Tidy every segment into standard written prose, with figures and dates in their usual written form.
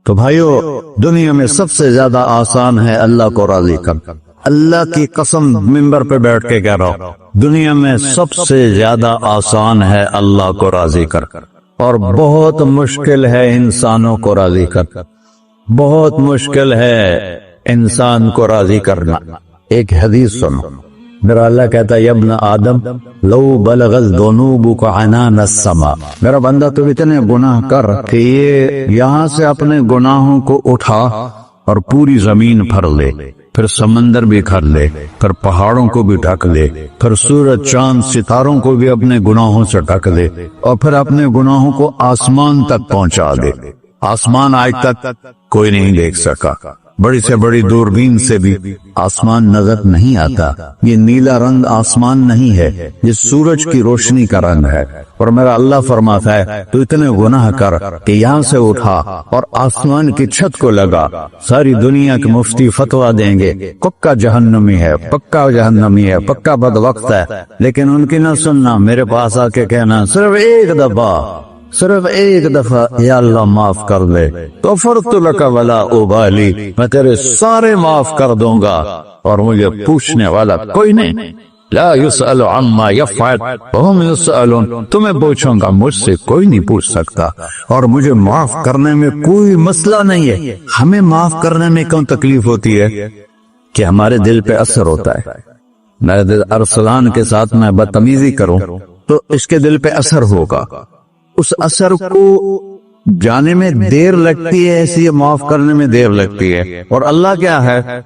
تو بھائیو، دنیا میں سب سے زیادہ آسان ہے اللہ کو راضی کر. اللہ کی قسم ممبر پہ بیٹھ کے کہہ رہا ہوں، دنیا میں سب سے زیادہ آسان ہے اللہ کو راضی کر، اور بہت مشکل ہے انسانوں کو راضی کر. بہت مشکل ہے انسان کو راضی کرنا. ایک حدیث سنو، میرا اللہ کہتا ہے، یا ابن آدم لو بلغت ذنوبک عنان السماء، میرا بندہ تو اتنے گناہ کر کہ یہ یہاں سے اپنے گناہوں کو اٹھا اور پوری زمین بھر لے، پھر سمندر بھی بھر لے، پھر پہاڑوں کو بھی ڈھک لے، پھر سورج چاند ستاروں کو بھی اپنے گناہوں سے ڈھک لے، اور پھر اپنے گناہوں کو آسمان تک پہنچا دے. آسمان آج تک کوئی نہیں دیکھ سکا. بڑی سے بڑی دوربین سے بھی آسمان نظر نہیں آتا. یہ نیلا رنگ آسمان نہیں ہے، یہ سورج کی روشنی کا رنگ ہے. اور میرا اللہ فرماتا ہے تو اتنے گناہ کر کہ یہاں سے اٹھا اور آسمان کی چھت کو لگا. ساری دنیا کے مفتی فتویٰ دیں گے پکا جہنمی ہے، پکا جہنمی ہے، پکا بدبخت ہے، لیکن ان کی نہ سننا. میرے پاس آ کے کہنا صرف ایک دفعہ یا اللہ معاف کر دے، تو فرت لک ولا ابالی، میں تیرے سارے معاف کر دوں گا اور مجھے پوچھنے والا کوئی نہیں. لا يسأل عما يفعل وهم يسألون، تمہیں پوچھوں گا، مجھ سے کوئی نہیں پوچھ سکتا، اور مجھے معاف کرنے میں کوئی مسئلہ نہیں ہے. ہمیں معاف کرنے میں کیوں تکلیف ہوتی ہے؟ کہ ہمارے دل پہ اثر ہوتا ہے. میرے ارسلان کے ساتھ میں بدتمیزی کروں تو اس کے دل پہ اثر ہوگا، اس اثر کو جانے میں دیر لگتی ہے، اس لیے معاف کرنے میں دیر لگتی ہے. اور اللہ کیا ہے؟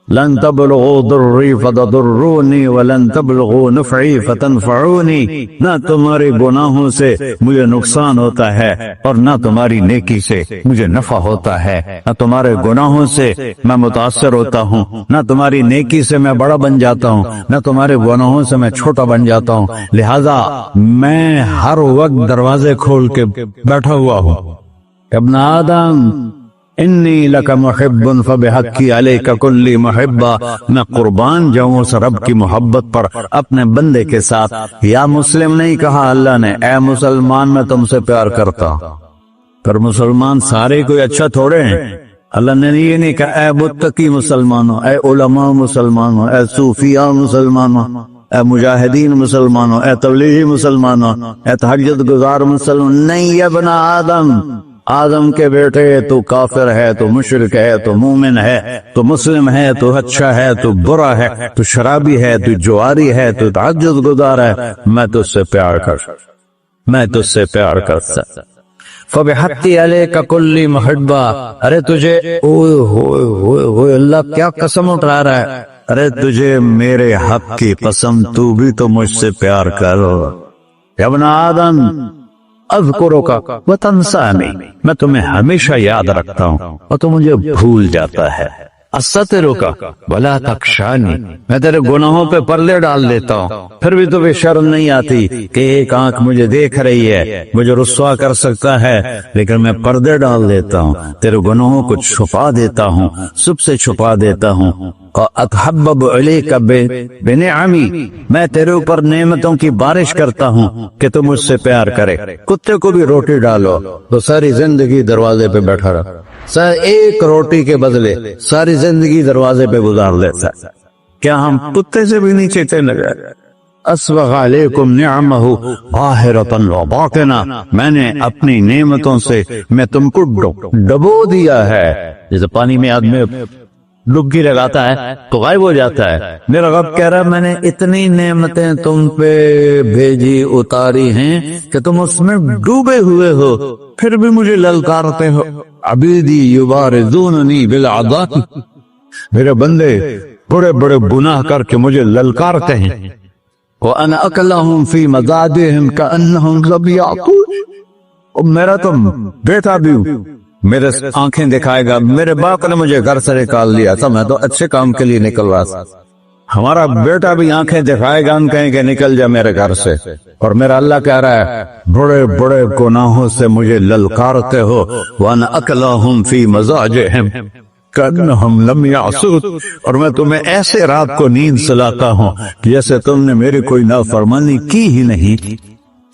لن تبلغوا ضرری فتضرونی ولن تبلغوا نفعی فتنفعونی، نہ تمہارے گناہوں سے مجھے نقصان ہوتا ہے اور نہ تمہاری نیکی سے مجھے نفع ہوتا ہے. نہ تمہارے گناہوں سے میں متاثر ہوتا ہوں، نہ تمہاری نیکی سے میں بڑا بن جاتا ہوں، نہ تمہارے گناہوں سے میں چھوٹا بن جاتا ہوں. لہذا میں ہر وقت دروازے کھول کے بیٹھا ہوا ہوں. ابن آدم انی لک محب فبحقی علیک کلی محبہ، میں قربان جاؤں اس رب کی محبت پر اپنے بندے کے ساتھ. یا مسلم نہیں کہا اللہ نے، اے مسلمان میں تم سے پیار کرتا ہوں. پر مسلمان سارے کوئی اچھا تھوڑے ہیں. اللہ نے یہ نہیں کہا اے متقی مسلمانوں، اے علماء مسلمانوں، اے صوفیاء مسلمانوں، اے مجاہدین مسلمانوں، اے تبلیغی مسلمانوں، اے تہجد گزار مسلمان. نہیں، ابن آدم کے بیٹے، تو کافر ہے، تو مشرک ہے، تو مومن ہے، تو مسلم ہے، تو اچھا ہے، تو برا ہے، تو شرابی ہے، تو جواری ہے، تو تہجد گزار ہے، میں تجھ سے پیار کرتا. فبحقی علیک کلی محبہ، ارے تجھے اوئے اللہ کیا قسم اٹھا رہا ہے، ارے تجھے میرے حق کی قسم، تو بھی تو مجھ سے پیار کرو. ابن آدم اذکرک وتنسانی، میں تمہیں ہمیشہ یاد رکھتا ہوں اور تو مجھے بھول جاتا ہے. استترک ولا تخشانی، میں تیرے گناہوں پہ پردے ڈال دیتا ہوں، پھر بھی تمہیں شرم نہیں آتی کہ ایک آنکھ مجھے دیکھ رہی ہے، مجھے رسوا کر سکتا ہے، لیکن میں پردے ڈال دیتا ہوں، تیرے گناہوں کو چھپا دیتا ہوں، سب سے چھپا دیتا ہوں. اتحبب علیک بنعمی، میں تیرے اوپر نعمتوں کی بارش کرتا ہوں کہ تم مجھ سے پیار کرے. کتے کو بھی روٹی ڈالو تو ساری زندگی دروازے پہ بیٹھا رہا، ایک روٹی کے بدلے ساری زندگی دروازے پہ گزار لیتا. کیا ہم کتے سے بھی نیچے چلے گئے؟ اسبغ علیکم نعمہ ظاہرۃ وباطنہ، میں نے اپنی نعمتوں سے میں تم کو ڈبو دیا ہے. جیسے پانی میں آدمی ڈبکی لگاتا ہے تو غائب ہو جاتا ہے. میرا رب کہہ رہا ہے میں نے اتنی نعمتیں تم پہ بھیجی، اتاری ہیں کہ تم اس میں ڈوبے ہوئے ہو، پھر بھی مجھے للکارتے ہو. عبیدی یبارزوننی بالعذاب، میرے بندے بڑے بڑے گناہ کر کے مجھے للکارتے ہیں. وَأَنَا أَكْلَهُمْ فِي مَزَادِهِمْ كَأَنَّهُمْ لَمْ يَعْقُلُونَ، اور میرا تو بیٹا بھی میرے آنکھیں دکھائے گا. میرے باپ نے مجھے گھر سے نکال دیا تھا، میں تو اچھے کام کے لیے نکل رہا تھا. ہمارا بیٹا بھی آنکھیں دکھائے گا، ہم کہیں گے نکل جا میرے گھر سے. اور میرا اللہ کہہ رہا ہے بڑے بڑے گناہوں سے مجھے للکارتے ہو. وَأَنَا أَكْلَهُمْ فِي مَزَاجِهِمْ كَأَنَّهُمْ لَمْ يَعْصُونَ، اور میں تمہیں ایسے رات کو نیند سلاتا ہوں جیسے تم نے میری کوئی نافرمانی کی ہی نہیں.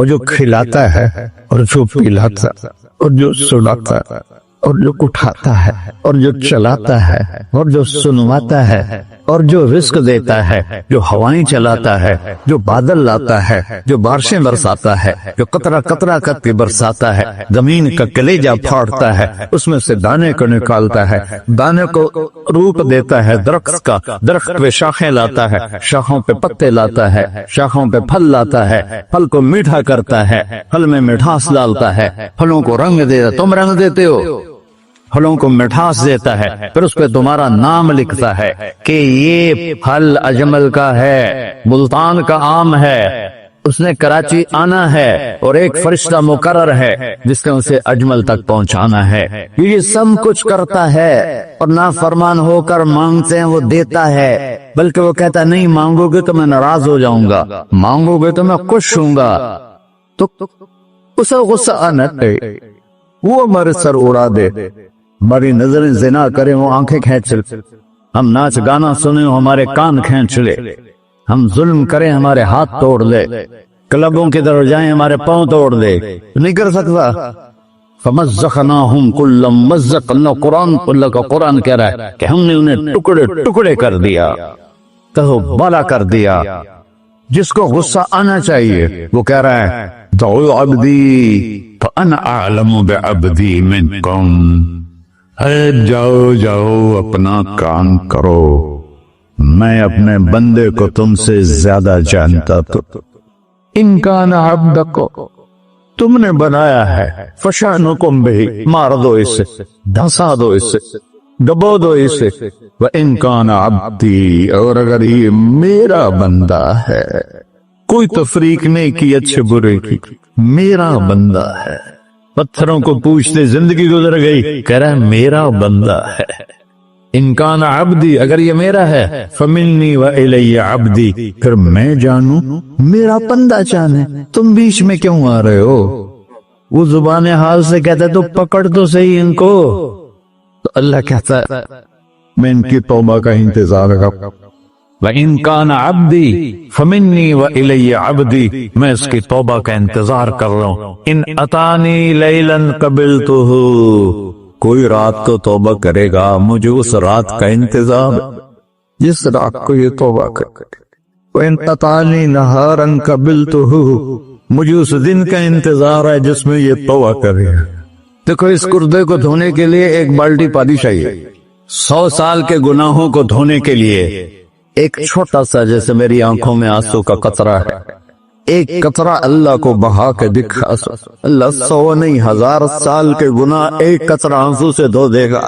وہ جو کھلاتا ہے اور جو پلاتا اور جو سلاتا اور جو اٹھاتا ہے اور جو چلاتا ہے اور جو سنواتا ہے اور جو رزق دیتا ہے، جو ہوائیں چلاتا ہے، جو بادل لاتا ہے، جو بارشیں برساتا ہے، جو قطرہ قطرہ کر کے برساتا ہے، زمین کا کلیجہ پھاڑتا ہے، اس میں سے دانے کو نکالتا ہے، دانے کو روپ دیتا ہے درخت کا، درخت پہ شاخیں لاتا ہے، شاخوں پہ پتے لاتا ہے، شاخوں پہ پھل لاتا ہے، پھل کو میٹھا کرتا ہے، پھل میں مٹھاس ڈالتا ہے، پھلوں کو رنگ دیتا، تم رنگ دیتے ہو، پھلوں کو مٹھاس دیتا ہے، پھر اس پہ تمہارا نام لکھتا ہے کہ یہ پھل اجمل کا ہے، ملتان کا آم ہے، اس نے کراچی آنا ہے اور ایک فرشتہ مقرر ہے جس نے اسے اجمل تک پہنچانا ہے، یہ سب کچھ کرتا ہے، اور نافرمان ہو کر مانگتے ہیں وہ دیتا ہے، بلکہ وہ کہتا ہے نہیں مانگو گے تو میں ناراض ہو جاؤں گا، مانگو گے تو میں خوش ہوں گا، تو اسے غصہ آنا چاہیے، وہ ہمارے سر اڑا دے، ہماری نظریں زنا کریں وہ آنکھیں کھینچ لے، ہم ناچ گانا سنیں وہ ہمارے کان کھینچ لے، ہم ظلم کریں ہمارے ہاتھ توڑ لے، کلبوں کی طرف جائیں ہمارے پاؤں توڑ دے، نہیں کر سکتا۔ فَمَزَّقْنَاهُمْ كُلَّ مُمَزَّقٍ، اللہ کا قرآن کہہ رہا ہے کہ ہم نے انہیں ٹکڑے ٹکڑے کر دیا، کہو بالا کر دیا۔ جس کو غصہ آنا چاہیے وہ کہہ رہا ہے دعو عبدی فأنا أعلم بعبدی منکم، جاؤ جاؤ اپنا کام کرو، میں اپنے بندے کو تم سے زیادہ جانتا تو۔ ان کان عبدک، تم نے بنایا ہے، فشانکم بہ، مار دو اسے، دھسا دو اسے، دبو دو اسے، وَإِن كَانَ عَبْدِي، اور اگر یہ میرا بندہ ہے، کوئی تفریق نہیں کی اچھے برے کی، میرا بندہ ہے، پتھروں کو پوچھتے زندگی گزر گئی، کہہ رہا ہے میرا بندہ ہے۔ ان کان عبدی، اگر یہ میرا ہے، فمنی وإلی عبدی، پھر میں جانوں میرا بندہ جانے، تم بیچ میں کیوں آ رہے ہو؟ وہ زبان حال سے کہتا ہے تو پکڑ تو صحیح ان کو، تو اللہ کہتا ہے میں ان کی توبہ کا انتظار کروں، وَإِن كَانَ عَبْدِي فَمِنِّي وَإِلَيَّ عَبْدِي، میں اس کی توبہ کا انتظار کر رہا ہوں۔ ان اتانی لیلاً قبلتہ، کوئی رات کو توبہ کرے گا مجھے اس رات کا انتظار جس رات کو یہ توبہ کرے، وَإِن اتانی نہاراً قبلتہ، مجھے اس دن کا انتظار ہے جس میں یہ توبہ کرے گا۔ دیکھو اس گردے کو دھونے کے لیے ایک بالٹی پانی چاہیے، 100 سال کے گناہوں کو دھونے کے لیے ایک چھوٹا سا جیسے میری آنکھوں میں آنسو کا قطرہ ہے، ایک قطرہ اللہ کو بہا کے دکھا، اللہ 100 نہیں 1000 سال کے گناہ ایک قطرہ آنسو سے دھو دے گا۔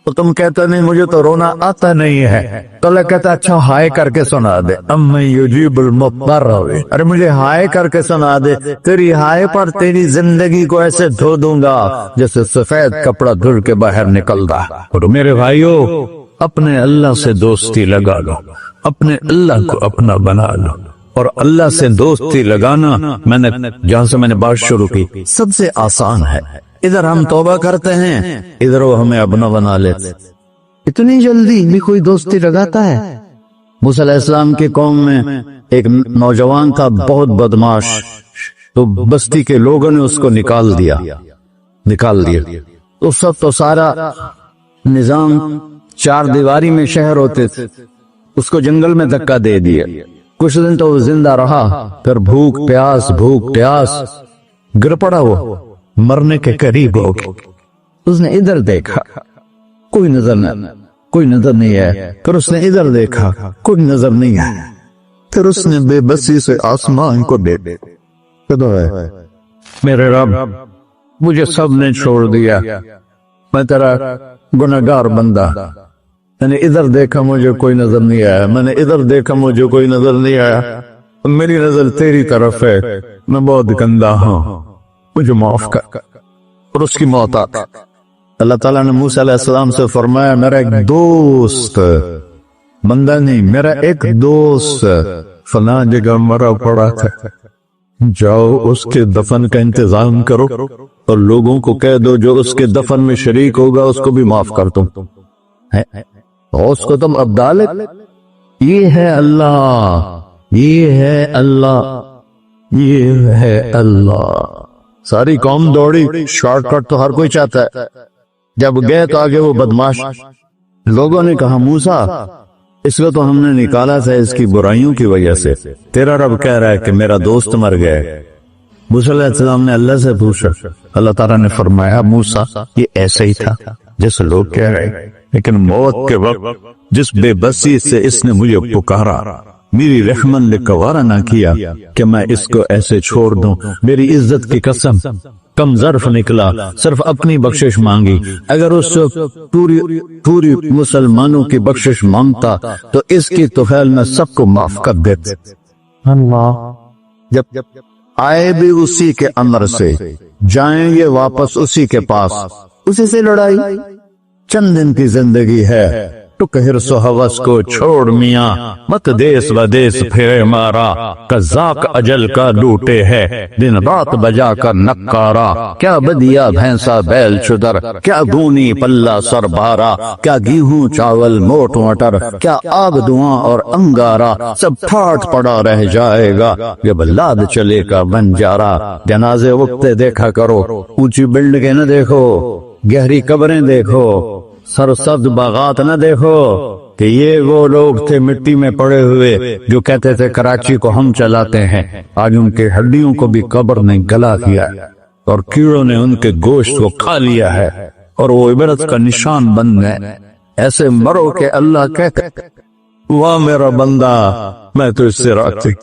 تو تم کہتے نہیں مجھے تو رونا آتا نہیں ہے، تو اللہ کہتا اچھا ہائے کر کے سنا دے، اَمَّن یُجِیبُ الْمُضْطَرَّ، ارے مجھے ہائے کر کے سنا دے، تیری ہائے پر تیری زندگی کو ایسے دھو دوں گا جیسے سفید کپڑا دھل کے باہر نکلتا۔ اور میرے بھائیو اپنے اللہ سے دوستی لگا لو، اپنے اللہ کو اپنا بنا لو، اور اللہ سے دوستی لگانا میں نے جہاں سے میں نے بات شروع کی سب سے آسان ہے۔ ادھر ہم توبہ کرتے ہیں، ادھر وہ ہمیں اپنا بنا لیتے، اتنی جلدی بھی کوئی دوستی لگاتا ہے؟ موسیٰ علیہ السلام کی قوم میں ایک نوجوان تھا بہت بدماش، تو بستی کے لوگوں نے اس کو نکال دیا۔ اس وقت تو سارا نظام 4 دیواری میں شہر ہوتے تھے، اس کو جنگل میں دھکا دے دیا، کچھ دن تو وہ زندہ رہا، پھر بھوک پیاس گر پڑا، وہ مرنے کے قریب ہو گیا۔ اس نے ادھر دیکھا کوئی نظر نہیں ہے، پھر اس نے ادھر دیکھا کوئی نظر نہیں ہے، پھر اس نے بے بسی سے آسمان کو دیکھا، میرے رب مجھے سب نے چھوڑ دیا، میں تیرا گناہگار بندہ، میں نے ادھر دیکھا مجھے کوئی نظر نہیں آیا، میں نے ادھر دیکھا مجھے کوئی نظر نہیں آیا، میری نظر تیری طرف ہے، میں بہت گندا ہوں، مجھے معاف کر۔ اور اس کی موت آتی۔ اللہ تعالیٰ نے موسیٰ علیہ السلام سے فرمایا میرا ایک دوست، بندہ نہیں، میرا ایک دوست فلاں جگہ مرا پڑا تھا، جاؤ اس کے دفن کا انتظام کرو اور لوگوں کو کہہ دو جو اس کے دفن میں شریک ہوگا اس کو بھی معاف کر دو۔ اس کو تم ابدال، یہ ہے اللہ، یہ ہے اللہ۔ ساری قوم دوڑی، شارٹ کٹ تو ہر کوئی چاہتا ہے۔ جب گئے تو آگے وہ بدماش لوگوں نے کہا موسیٰ اس کو تو ہم نے نکالا تھا اس کی برائیوں کی وجہ سے، تیرا رب کہہ رہا ہے کہ میرا دوست مر گیا ہے۔ موسیٰ علیہ السلام نے اللہ سے پوچھا، اللہ تعالیٰ نے فرمایا موسیٰ یہ ایسے ہی تھا جیسے لوگ کہہ رہے ہیں، لیکن موت کے وقت جس بے بسی سے اس نے مجھے پکارا، میری رحمت نے گوارا نہ کیا کہ میں اس کو ایسے چھوڑ دوں، میری عزت کی قسم کم ظرف نکلا، صرف اپنی بخشش مانگی۔ اگر اس سے پوری مسلمانوں کی بخشش مانگتا تو اس کی طفیل میں سب کو معاف کر دیتے۔ اللہ جب آئے بھی اسی کے امر سے، جائیں گے واپس اسی کے پاس، اسی سے لڑائی۔ چند دن کی زندگی ہے، ٹک حرص و ہوس کو چھوڑ میاں، مت دیس و دیس پھرے مارا، قذاق اجل کا لوٹے ہے دن رات بجا کر نکارا۔ کیا بدیا بھینسا بیل چدر، کیا گونی پلہ سر بارا، کیا گیہوں چاول موٹ مٹر، کیا آگ دھواں اور انگارا، سب ٹھاٹ پڑا رہ جائے گا جب لاد چلے کا بنجارا۔ جنازے وقتے دیکھا کرو، اونچی بلڈنگیں نہ دیکھو، گہری قبریں دیکھو، سرسبز باغات نہ دیکھو کہ یہ وہ لوگ تھے مٹی میں پڑے ہوئے جو کہتے تھے کراچی کو ہم چلاتے ہیں، آج ان کے ہڈیوں کو بھی قبر نے گلا دیا اور کیڑوں نے ان کے گوشت کو کھا لیا ہے اور وہ عبرت کا نشان بن گئے۔ ایسے مرو کہ اللہ کہتے واہ میرا بندہ میں تو اس سے راضی